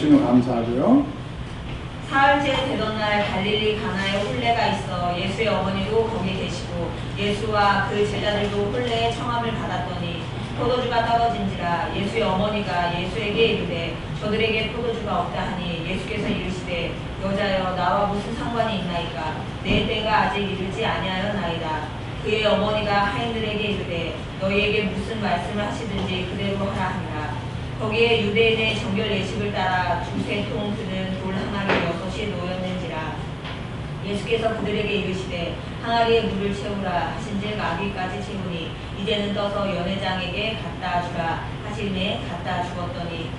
읽어주시면 감사하고요. 사흘째 되던 날 갈릴리 가나에 혼례가 있어 예수의 어머니도 거기 계시고 예수와 그 제자들도 혼례의 청함을 받았더니 포도주가 떨어진지라 예수의 어머니가 예수에게 이르되 저들에게 포도주가 없다 하니 예수께서 이르시되 여자여 나와 무슨 상관이 있나이까 내 때가 아직 이르지 아니하였나이다. 그의 어머니가 하인들에게 이르되 너희에게 무슨 말씀을 하시든지 그대로 하라 하니라. 거기에 유대인의 정결 예식을 따라 두세 통 드는 돌 항아리 6이 놓였는지라. 예수께서 그들에게 이르시되 항아리에 물을 채우라 하신즉 아기까지 채우니 이제는 떠서 연회장에게 갖다 주라 하시매 갖다 주었더니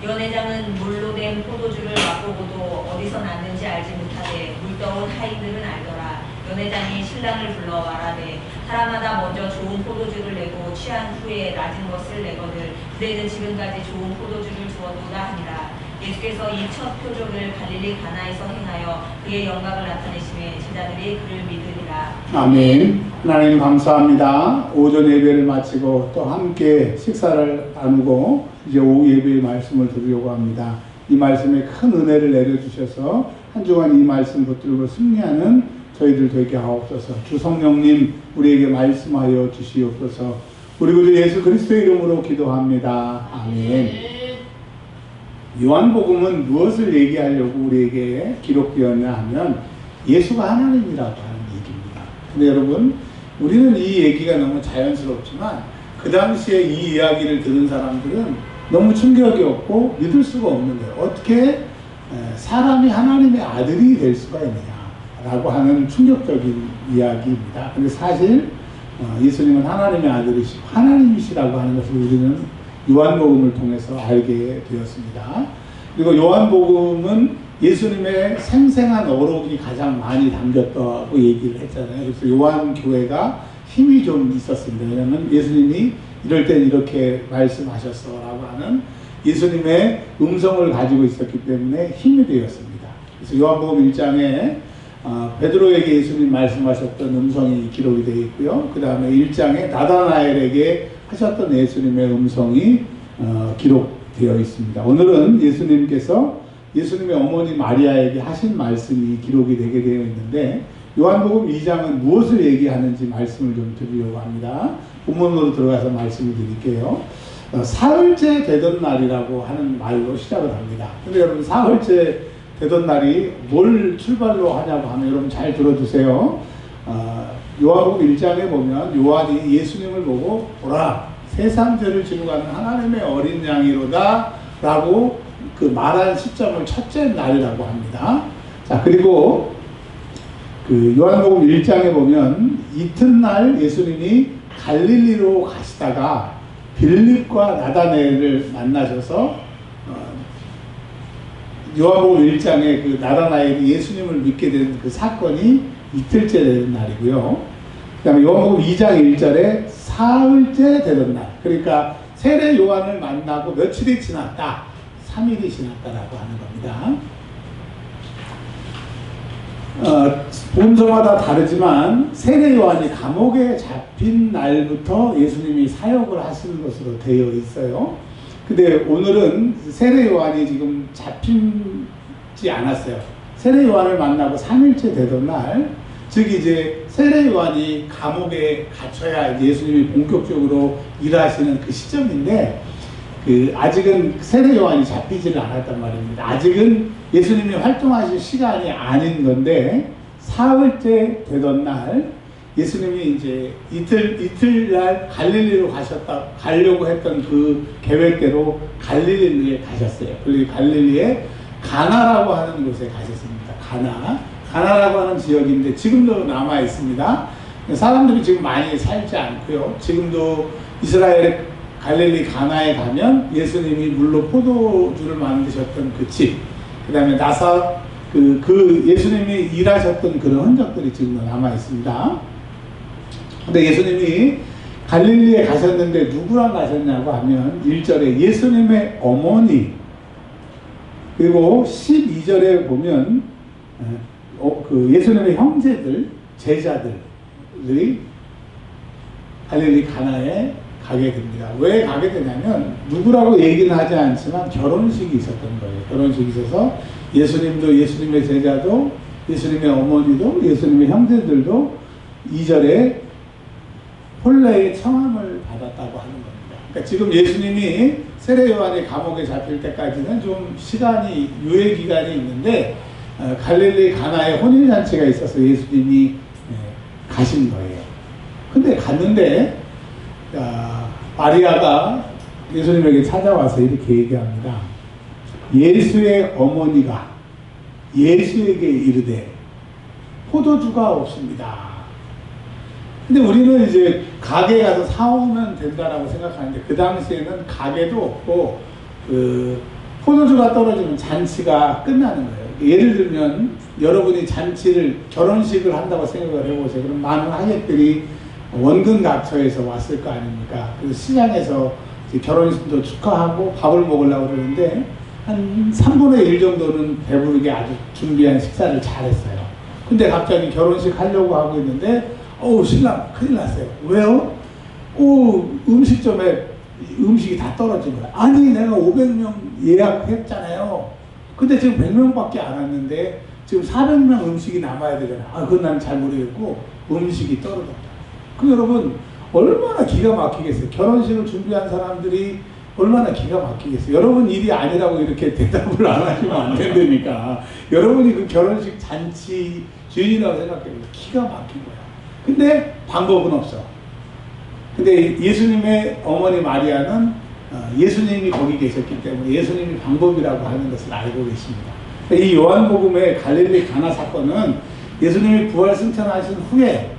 연회장은 물로 된 포도주를 맛보고도 어디서 났는지 알지 못하되 물떠온 하인들은 알더라. 연회장이 신랑을 불러 말하되 사람마다 먼저 좋은 포도주를 내고 취한 후에 낮은 것을 내거늘 그대는 지금까지 좋은 포도주를 주었도다 하니라. 예수께서 이 첫 표적을 갈릴리 가나에서 행하여 그의 영광을 나타내시매 제자들이 그를 믿으리라. 아멘. 하나님 감사합니다. 오전 예배를 마치고 또 함께 식사를 나누고 이제 오후 예배의 말씀을 드리려고 합니다. 이 말씀에 큰 은혜를 내려주셔서 한 주간 이 말씀 붙들고 승리하는 저희들 되게 하옵소서. 주 성령님 우리에게 말씀하여 주시옵소서. 우리 구주 예수 그리스도의 이름으로 기도합니다. 아멘. 요한복음은 무엇을 얘기하려고 우리에게 기록되었냐 하면 예수가 하나님이라고 하는 얘기입니다. 근데 여러분 우리는 이 얘기가 너무 자연스럽지만 그 당시에 이 이야기를 들은 사람들은 너무 충격이 없고 믿을 수가 없는 거예요. 어떻게 사람이 하나님의 아들이 될 수가 있느냐라고 하는 충격적인 이야기입니다. 근데 사실 예수님은 하나님의 아들이시고 하나님이시라고 하는 것을 우리는 요한복음을 통해서 알게 되었습니다. 그리고 요한복음은 예수님의 생생한 어록이 가장 많이 담겼다고 얘기를 했잖아요. 그래서 요한교회가 힘이 좀 있었습니다. 왜냐하면 예수님이 이럴 땐 이렇게 말씀하셨어 라고 하는 예수님의 음성을 가지고 있었기 때문에 힘이 되었습니다. 그래서 요한복음 1장에 베드로에게 예수님 말씀하셨던 음성이 기록이 되어 있고요. 그 다음에 1장에 나다나엘에게 하셨던 예수님의 음성이 기록되어 있습니다. 오늘은 예수님께서 예수님의 어머니 마리아에게 하신 말씀이 기록이 되게 되어 있는데 요한복음 2장은 무엇을 얘기하는지 말씀을 좀 드리려고 합니다. 본문으로 들어가서 말씀을 드릴게요. 사흘째 되던 날이라고 하는 말로 시작을 합니다. 근데 여러분 사흘째 되던 날이 뭘 출발로 하냐고 하면 여러분 잘 들어주세요. 요한복음 1장에 보면 요한이 예수님을 보고 보라 세상 죄를 지고 가는 하나님의 어린 양이로다 라고 그 말한 시점을 첫째 날이라고 합니다. 자 그리고 그 요한복음 1장에 보면 이튿날 예수님이 갈릴리로 가시다가 빌립과 나다나엘을 만나셔서 요한복음 1장에 그 나다나엘이 예수님을 믿게 된 그 사건이 이틀째 되는 날이고요. 그 다음에 요한복음 2장 1절에 사흘째 되던 날, 그러니까 세례 요한을 만나고 며칠이 지났다, 3일이 지났다라고 하는 겁니다. 본서마다 다르지만 세례 요한이 감옥에 잡힌 날부터 예수님이 사역을 하시는 것으로 되어 있어요. 근데 오늘은 세례 요한이 지금 잡히지 않았어요. 세례 요한을 만나고 3일째 되던 날, 즉 이제 세례 요한이 감옥에 갇혀야 예수님이 본격적으로 일하시는 그 시점인데 아직은 세례 요한이 잡히지를 않았단 말입니다. 아직은 예수님이 활동하실 시간이 아닌 건데 사흘째 되던 날 예수님이 이제 이틀날 갈릴리로 가려고 했던 그 계획대로 갈릴리에 가셨어요. 그리고 갈릴리에 가나라고 하는 곳에 가셨습니다. 가나라고 하는 지역인데 지금도 남아 있습니다. 사람들이 지금 많이 살지 않고요. 지금도 이스라엘의 갈릴리 가나에 가면 예수님이 물로 포도주를 만드셨던 그 집, 그 다음에 그 예수님이 일하셨던 그런 흔적들이 지금도 남아 있습니다. 근데 예수님이 갈릴리에 가셨는데 누구랑 가셨냐고 하면 1절에 예수님의 어머니, 그리고 12절에 보면 그 예수님의 형제들, 제자들이 갈릴리 가나에 가게 됩니다. 왜 가게 되냐면 누구라고 얘기는 하지 않지만 결혼식이 있었던 거예요. 결혼식이 있어서 예수님도, 예수님의 제자도, 예수님의 어머니도, 예수님의 형제들도 2절에 혼례의 청함을 받았다고 하는 겁니다. 그러니까 지금 예수님이 세례 요한이 감옥에 잡힐 때까지는 좀 시간이, 유예 기간이 있는데 갈릴리 가나에 혼인잔치가 있어서 예수님이 가신 거예요. 근데 갔는데 마리아가 예수님에게 찾아와서 이렇게 얘기합니다. 예수의 어머니가 예수에게 이르되 포도주가 없습니다. 근데 우리는 이제 가게 가서 사오면 된다라고 생각하는데 그 당시에는 가게도 없고 그 포도주가 떨어지면 잔치가 끝나는 거예요. 예를 들면 여러분이 잔치를, 결혼식을 한다고 생각을 해보세요. 그럼 많은 하객들이 원근 각처에서 왔을 거 아닙니까? 그래서 시장에서 결혼식도 축하하고 밥을 먹으려고 그러는데 한 3분의 1 정도는 배부르게 아주 준비한 식사를 잘했어요. 근데 갑자기 결혼식 하려고 하고 있는데 신랑 큰일 났어요. 왜요? 음식점에 음식이 다 떨어진 거야. 아니 내가 500명 예약했잖아요. 근데 지금 100명밖에 안 왔는데 지금 400명 음식이 남아야 되잖아. 그건 난 잘 모르겠고 음식이 떨어졌다. 그럼 여러분 얼마나 기가 막히겠어요. 결혼식을 준비한 사람들이 얼마나 기가 막히겠어요. 여러분 일이 아니라고 이렇게 대답을 안 하시면 안 된다니까. 여러분이 그 결혼식 잔치 주인이라고 생각해보세요. 기가 막힌 거야. 근데 방법은 없어. 근데 예수님의 어머니 마리아는 예수님이 거기 계셨기 때문에 예수님이 방법이라고 하는 것을 알고 계십니다. 이 요한복음의 갈릴리 가나 사건은 예수님이 부활 승천하신 후에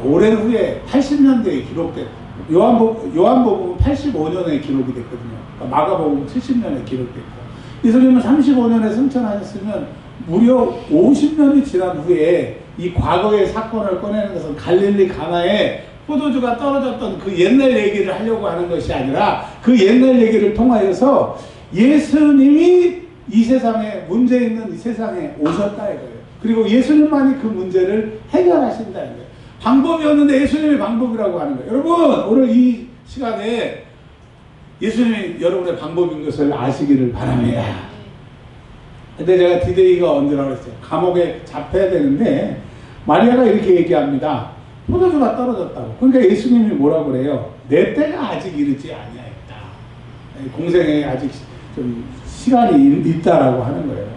오랜 후에 80년대에 기록됐고 요한복음은 85년에 기록이 됐거든요. 마가복음은 70년에 기록됐고 예수님은 35년에 승천하셨으면 무려 50년이 지난 후에 이 과거의 사건을 꺼내는 것은 갈릴리 가나에 포도주가 떨어졌던 그 옛날 얘기를 하려고 하는 것이 아니라 그 옛날 얘기를 통하여서 예수님이 이 세상에, 문제 있는 이 세상에 오셨다 이거예요. 그리고 예수님만이 그 문제를 해결하신다는 거예요. 방법이었는데 예수님의 방법이라고 하는 거예요. 여러분 오늘 이 시간에 예수님이 여러분의 방법인 것을 아시기를 바랍니다. 근데 제가 디데이가 언제라고 했어요. 감옥에 잡혀야 되는데 마리아가 이렇게 얘기합니다. 포도주가 떨어졌다고. 그러니까 예수님이 뭐라고 그래요? 내 때가 아직 이르지 아니하였다. 공생에 아직 좀 시간이 있다라고 하는 거예요.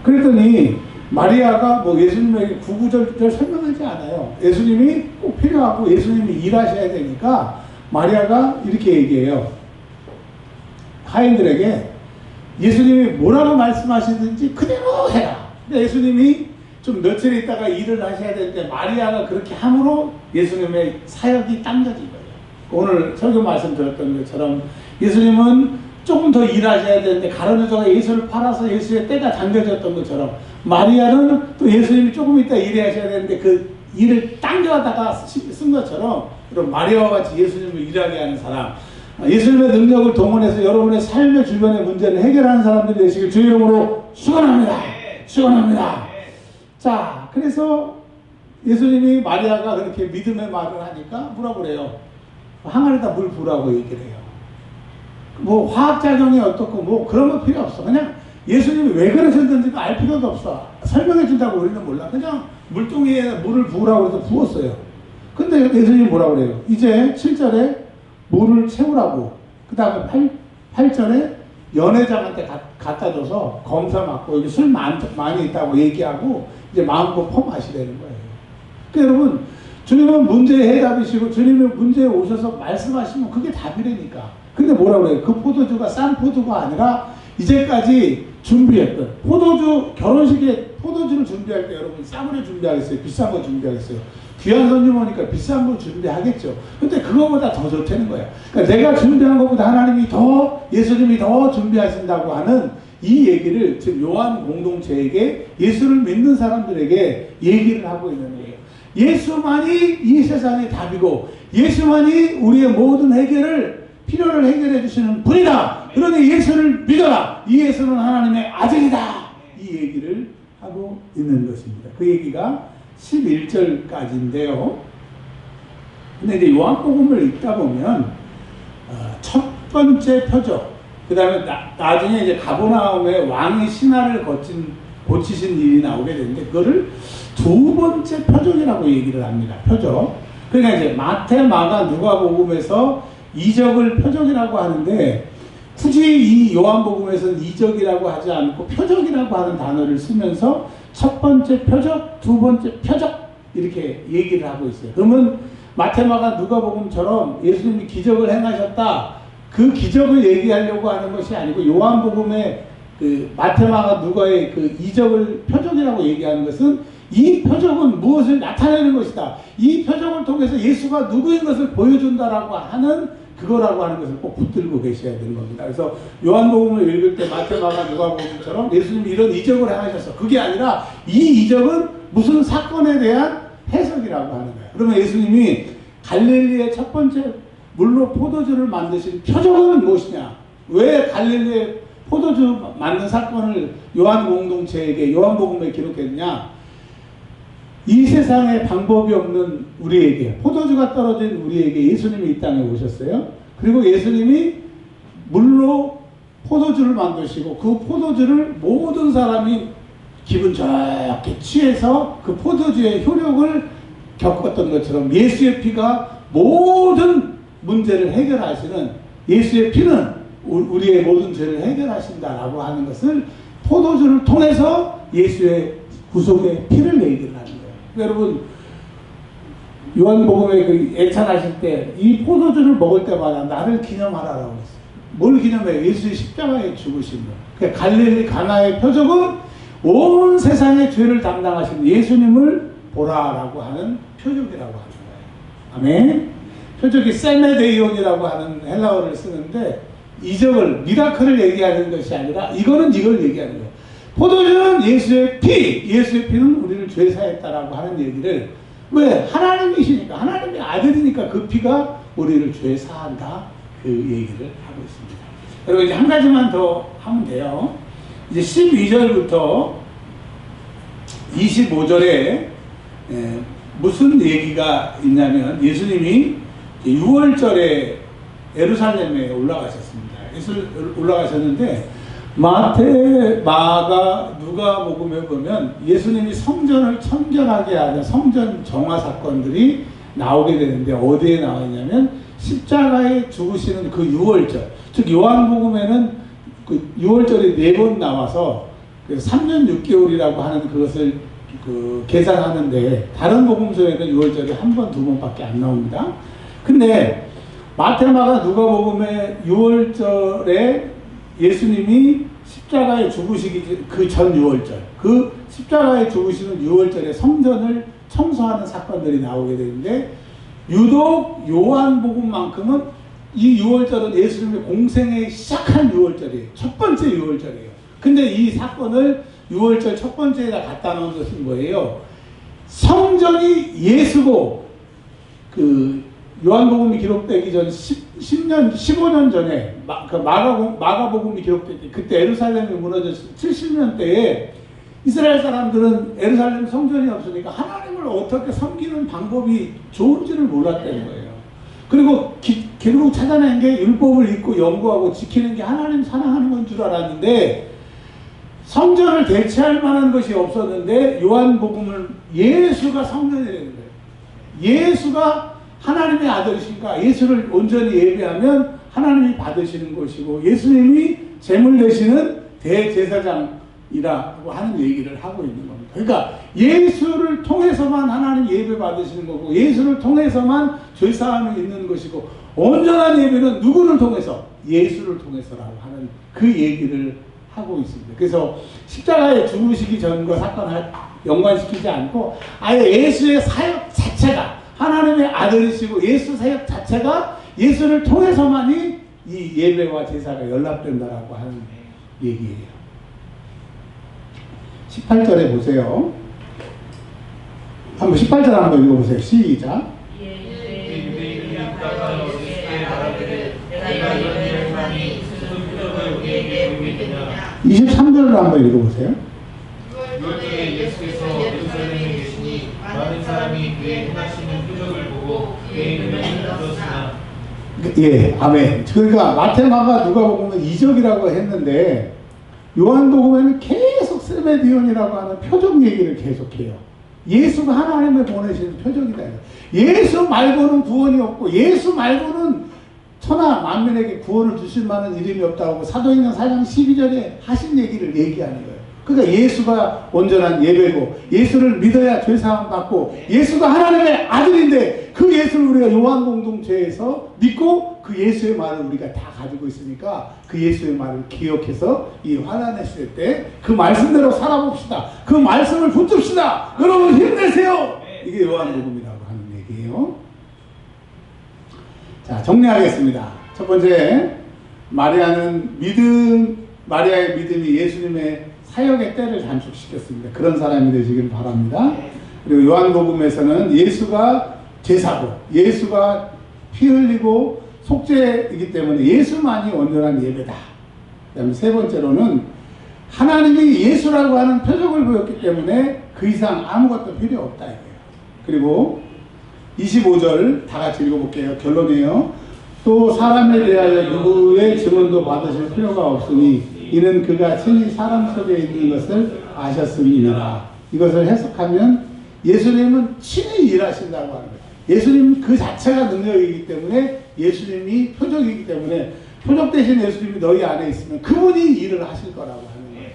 그랬더니 마리아가 뭐 예수님에게 구구절절 설명하지 않아요. 예수님이 꼭 필요하고 예수님이 일하셔야 되니까 마리아가 이렇게 얘기해요. 하인들에게 예수님이 뭐라고 말씀하시든지 그대로 해라. 근데 예수님이 좀 며칠 있다가 일을 하셔야 될 때 마리아가 그렇게 함으로 예수님의 사역이 당겨진 거예요. 오늘 설교 말씀 드렸던 것처럼 예수님은 조금 더 일하셔야 되는데 가룟 여자가 예수를 팔아서 예수의 때가 당겨졌던 것처럼 마리아는 또 예수님이 조금 있다 일하셔야 되는데 그 일을 당겨다가 쓴 것처럼 그럼 마리아와 같이 예수님을 일하게 하는 사람, 예수님의 능력을 동원해서 여러분의 삶의 주변의 문제를 해결하는 사람들이 되시길 주의 이름으로 축원합니다. 축원합니다. 자, 그래서 예수님이 마리아가 그렇게 믿음의 말을 하니까 뭐라고 그래요? 항아리에다 물 부으라고 얘기를 해요. 뭐 화학작용이 어떻고 뭐 그런 거 필요 없어. 그냥 예수님이 왜 그러셨는지 알 필요도 없어. 설명해 준다고 우리는 몰라. 그냥 물동이에 물을 부으라고 해서 부었어요. 근데 예수님이 뭐라고 그래요? 이제 7절에 물을 채우라고. 그 다음에 8절에 연회장한테 갖다 줘서 검사 맡고 여기 술 많이 있다고 얘기하고 이제 마음껏 퍼마시라는 거예요. 그러니까 여러분 주님은 문제의 해답이시고 주님이 문제에 오셔서 말씀하시면 그게 답이라니까. 근데 뭐라고 그래요? 그 포도주가 싼 포도가 아니라 이제까지 준비했던 포도주, 결혼식에 포도주를 준비할 때 여러분 싸구려 준비하겠어요? 비싼 거 준비하겠어요? 귀한 손님 오니까 비싼 걸 준비하겠죠. 근데 그거보다 더 좋다는 거야. 그러니까 내가 준비한 것보다 하나님이 더, 예수님이 더 준비하신다고 하는 이 얘기를 지금 요한 공동체에게, 예수를 믿는 사람들에게 얘기를 하고 있는 거예요. 예수만이 이 세상의 답이고 예수만이 우리의 모든 필요를 해결해 주시는 분이다. 그러니 예수를 믿어라. 이 예수는 하나님의 아들이다. 이 얘기를 하고 있는 것입니다. 그 얘기가 11절까지인데요. 근데 이제 요한복음을 읽다 보면 첫 번째 표적, 그 다음에 나중에 이제 가버나움에 왕의 신하를 고치신 일이 나오게 되는데, 그거를 두 번째 표적이라고 얘기를 합니다. 표적. 그러니까 이제 마태, 마가, 누가복음에서 이적을 표적이라고 하는데, 굳이 이 요한복음에서는 이적이라고 하지 않고 표적이라고 하는 단어를 쓰면서 첫 번째 표적, 두 번째 표적 이렇게 얘기를 하고 있어요. 그러면 마태, 마가, 누가복음처럼 예수님이 기적을 행하셨다, 그 기적을 얘기하려고 하는 것이 아니고, 요한복음의 그 마태, 마가, 누가의 그 이적을 표적이라고 얘기하는 것은 이 표적은 무엇을 나타내는 것이다, 이 표적을 통해서 예수가 누구인 것을 보여준다라고 하는 그거라고 하는 것을 꼭 붙들고 계셔야 되는 겁니다. 그래서 요한복음을 읽을 때 마태, 마가, 누가복음처럼 예수님이 이런 이적을 행하셨어, 그게 아니라 이 이적은 무슨 사건에 대한 해석이라고 하는 거예요. 그러면 예수님이 갈릴리의 첫 번째 물로 포도주를 만드신 표적은 무엇이냐? 왜 갈릴리의 포도주 만든 사건을 요한 공동체에게, 요한복음에 기록했느냐? 이 세상에 방법이 없는 우리에게, 포도주가 떨어진 우리에게 예수님이 이 땅에 오셨어요. 그리고 예수님이 물로 포도주를 만드시고, 그 포도주를 모든 사람이 기분 좋게 취해서 그 포도주의 효력을 겪었던 것처럼, 예수의 피가 모든 문제를 해결하시는, 예수의 피는 우리의 모든 죄를 해결하신다라고 하는 것을 포도주를 통해서 예수의 구속의 피를 얘기를 하는 거예요. 여러분, 요한복음에 그 애찬하실 때 이 포도주를 먹을 때마다 나를 기념하라라고 했어요. 뭘 기념해요? 예수의 십자가에 죽으신 것. 그러니까 갈릴리 가나의 표적은 온 세상의 죄를 담당하신 예수님을 보라라고 하는 표적이라고 하는 거예요. 아멘. 표적이 셀메데이온이라고 하는 헬라어를 쓰는데, 이적을, 미라클을 얘기하는 것이 아니라 이거는 이걸 얘기하는 거예요. 포도주는 예수의 피, 예수의 피는 우리를 죄사했다라고 하는 얘기를, 왜? 하나님이시니까, 하나님의 아들이니까 그 피가 우리를 죄사한다, 그 얘기를 하고 있습니다. 그리고 이제 한 가지만 더 하면 돼요. 이제 12절부터 25절에 무슨 얘기가 있냐면, 예수님이 6월절에 예루살렘에 올라가셨습니다. 올라가셨는데, 마태, 마가, 누가복음에 보면 예수님이 성전을 청결하게 하는 성전 정화 사건들이 나오게 되는데, 어디에 나와 있냐면 십자가에 죽으시는 그 6월절, 즉 요한복음에는 그 6월절이 4번 나와서 3년 6개월이라고 하는 그것을 계산하는데, 다른 복음서에는 6월절이 한 번, 두 번밖에 안 나옵니다. 근데 마태, 마가, 누가복음의 6월절에 예수님이 십자가에 죽으시기 그 전 6월절, 그 십자가에 죽으시는 6월절에 성전을 청소하는 사건들이 나오게 되는데, 유독 요한복음만큼은 이 6월절은 예수님의 공생에 시작한 6월절이에요. 첫 번째 6월절이에요. 근데 이 사건을 6월절 첫 번째에다 갖다 놓은 것은 뭐예요? 성전이 예수고, 그 요한복음이 기록되기 전 15년 전에 마가복음이 기록됐지. 그때 에루살렘이 무너졌을 70년대에 이스라엘 사람들은 에루살렘 성전이 없으니까 하나님을 어떻게 섬기는 방법이 좋은지를 몰랐다는 거예요. 그리고 결국 찾아낸 게 율법을 읽고 연구하고 지키는 게 하나님 사랑하는 건 줄 알았는데, 성전을 대체할 만한 것이 없었는데, 요한복음은 예수가 성전이 되는 거예요. 예수가 하나님의 아들이시니까 예수를 온전히 예배하면 하나님이 받으시는 것이고, 예수님이 제물 되시는 대제사장이라고 하는 얘기를 하고 있는 겁니다. 그러니까 예수를 통해서만 하나님 예배 받으시는 거고, 예수를 통해서만 죄사함이 있는 것이고, 온전한 예배는 누구를 통해서? 예수를 통해서라고 하는 그 얘기를 하고 있습니다. 그래서 십자가에 죽으시기 전과 사건을 연관시키지 않고, 아예 예수의 사역 자체가, 하나님의 아들이시고 예수 사역 자체가 예수를 통해서만이 이 예배와 제사가 연락된다라고 하는 얘기예요. 18절에 보세요. 한번 18절 한번 읽어보세요. 시작. 23절을 한번 읽어보세요. 그때 예수께서 예루살렘에 계시니 많은 사람이 그의 행하시는 표적을 보고 그의 능력을 들었으나, 예, 아멘. 그러니까 마테마가 누가복음은 이적이라고 했는데 요한복음에는 계속 세베디온이라고 하는 표적 얘기를 계속해요. 예수가 하나님을 보내신 표적이다. 예수 말고는 구원이 없고 예수 말고는 천하 만민에게 구원을 주실 만한 이름이 없다고 사도행전 4장 12절에 하신 얘기를 얘기하는 거예요. 그러니까 예수가 온전한 예배고 예수를 믿어야 죄사함 받고 예수가 하나님의 아들인데 그 예수를 우리가 요한 공동체에서 믿고 그 예수의 말을 우리가 다 가지고 있으니까 그 예수의 말을 기억해서 이 환난의 시대 때 그 말씀대로 살아봅시다. 그 말씀을 붙듭시다. 여러분 힘내세요. 이게 요한복음이라고 하는 얘기예요. 자, 정리하겠습니다. 첫 번째, 마리아의 믿음이 예수님의 사역의 때를 단축시켰습니다. 그런 사람이 되시길 바랍니다. 그리고 요한복음에서는 예수가 제사고 예수가 피 흘리고 속죄이기 때문에 예수만이 온전한 예배다. 그다음에 세 번째로는 하나님이 예수라고 하는 표적을 보였기 때문에 그 이상 아무것도 필요 없다 이거예요. 그리고 25절 다 같이 읽어볼게요. 결론이에요. 또 사람에 대하여 누구의 증언도 받으실 필요가 없으니 이는 그가 친히 사람 속에 있는 것을 아셨음이니라. 이것을 해석하면 예수님은 친히 일하신다고 하는 거예요. 예수님 그 자체가 능력이기 때문에 예수님이 표적이기 때문에 표적 대신 예수님이 너희 안에 있으면 그분이 일을 하실 거라고 하는 거예요.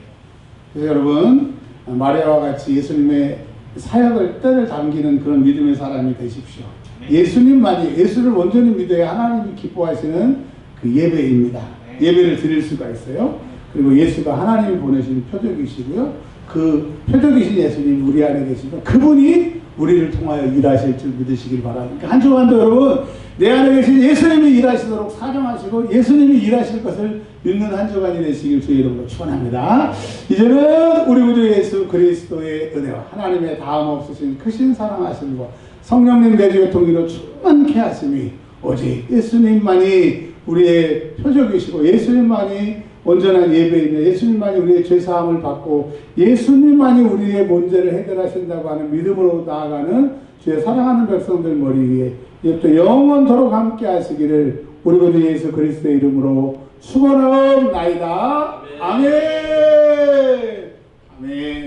그래서 여러분 마리아와 같이 예수님의 사역을 때를 담기는 그런 믿음의 사람이 되십시오. 예수님만이 예수를 온전히 믿어야 하나님이 기뻐하시는 그 예배입니다. 예배를 드릴 수가 있어요. 그리고 예수가 하나님이 보내신 표적이시고요. 그 표적이신 예수님 우리 안에 계시면 그분이 우리를 통하여 일하실 줄 믿으시길 바랍니다. 한 주간도 여러분 내 안에 계신 예수님이 일하시도록 사정하시고 예수님이 일하실 것을 믿는 한 주간이 되시길 주의 이름으로 축원합니다. 이제는 우리 구주 예수 그리스도의 은혜와 하나님의 다음 없으신 크신 사랑하심과 성령님 내주의 통기로 충만케 하심이 오직 예수님만이 우리의 표적이시고 예수님만이 온전한 예배이며 예수님만이 우리의 죄사함을 받고 예수님만이 우리의 문제를 해결하신다고 하는 믿음으로 나아가는 주의 사랑하는 백성들 머리 위에 이제부터 영원토록 함께 하시기를 우리 구주 예수 그리스도의 이름으로 축원하옵나이다. 아멘. 아멘.